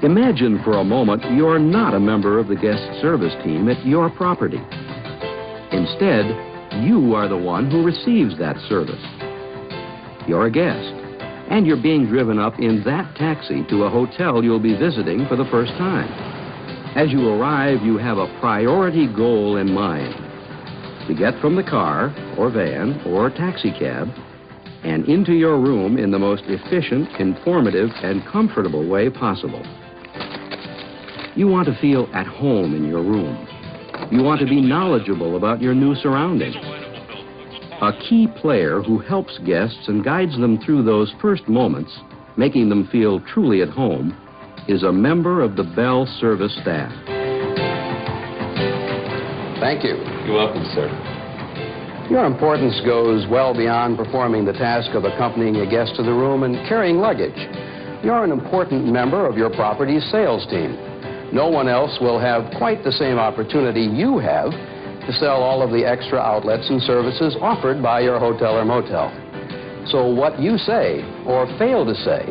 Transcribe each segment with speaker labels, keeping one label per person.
Speaker 1: Imagine for a moment you're not a member of the guest service team at your property. Instead, you are the one who receives that service. You're a guest, and you're being driven up in that taxi to a hotel you'll be visiting for the first time. As you arrive, you have a priority goal in mind: to get from the car, or van, or taxi cab, and into your room in the most efficient, informative, and comfortable way possible. You want to feel at home in your room. You want to be knowledgeable about your new surroundings. A key player who helps guests and guides them through those first moments, making them feel truly at home, is a member of the Bell Service staff.
Speaker 2: Thank you.
Speaker 3: You're welcome, sir.
Speaker 2: Your importance goes well beyond performing the task of accompanying a guest to the room and carrying luggage. You're an important member of your property's sales team. No one else will have quite the same opportunity you have to sell all of the extra outlets and services offered by your hotel or motel. So what you say, or fail to say,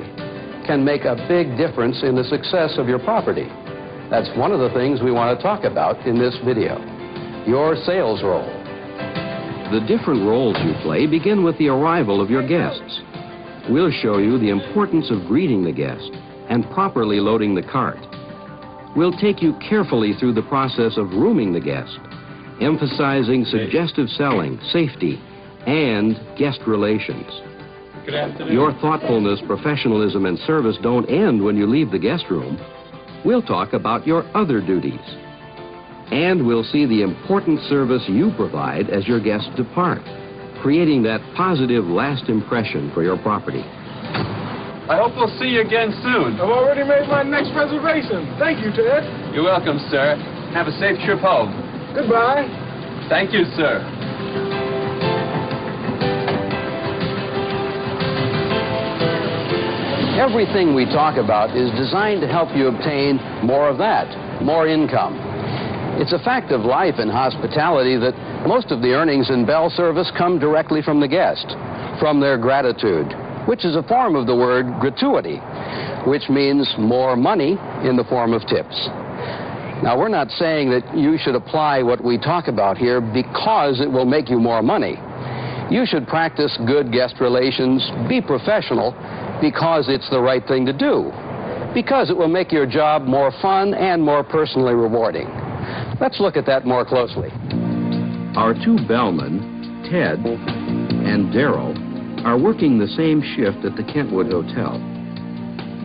Speaker 2: can make a big difference in the success of your property. That's one of the things we want to talk about in this video: your sales role.
Speaker 1: The different roles you play begin with the arrival of your guests. We'll show you the importance of greeting the guest and properly loading the cart. We'll take you carefully through the process of rooming the guest, emphasizing suggestive selling, safety, and guest relations.
Speaker 3: Good afternoon.
Speaker 1: Your thoughtfulness, professionalism, and service don't end when you leave the guest room. We'll talk about your other duties. And we'll see the important service you provide as your guests depart, creating that positive last impression for your property.
Speaker 3: I hope we'll see you again soon.
Speaker 4: I've already made my next reservation. Thank you, Ted.
Speaker 3: You're welcome, sir. Have a safe trip home.
Speaker 4: Goodbye.
Speaker 3: Thank you, sir.
Speaker 2: Everything we talk about is designed to help you obtain more of that, more income. It's a fact of life in hospitality that most of the earnings in Bell Service come directly from the guest, from their gratitude, which is a form of the word gratuity, which means more money in the form of tips. Now, we're not saying that you should apply what we talk about here because it will make you more money. You should practice good guest relations, be professional, because it's the right thing to do, because it will make your job more fun and more personally rewarding. Let's look at that more closely.
Speaker 1: Our two bellmen, Ted and Darrell, are working the same shift at the Kentwood Hotel.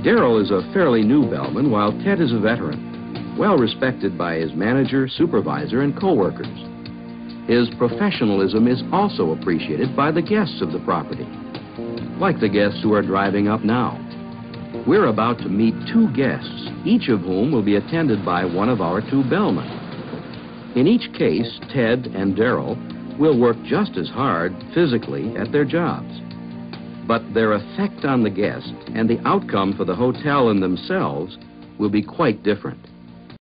Speaker 1: Darrell is a fairly new bellman, while Ted is a veteran, well respected by his manager, supervisor, and co-workers. His professionalism is also appreciated by the guests of the property, like the guests who are driving up now. We're about to meet two guests, each of whom will be attended by one of our two bellmen. In each case, Ted and Darrell will work just as hard physically at their jobs. But their effect on the guest and the outcome for the hotel and themselves will be quite different.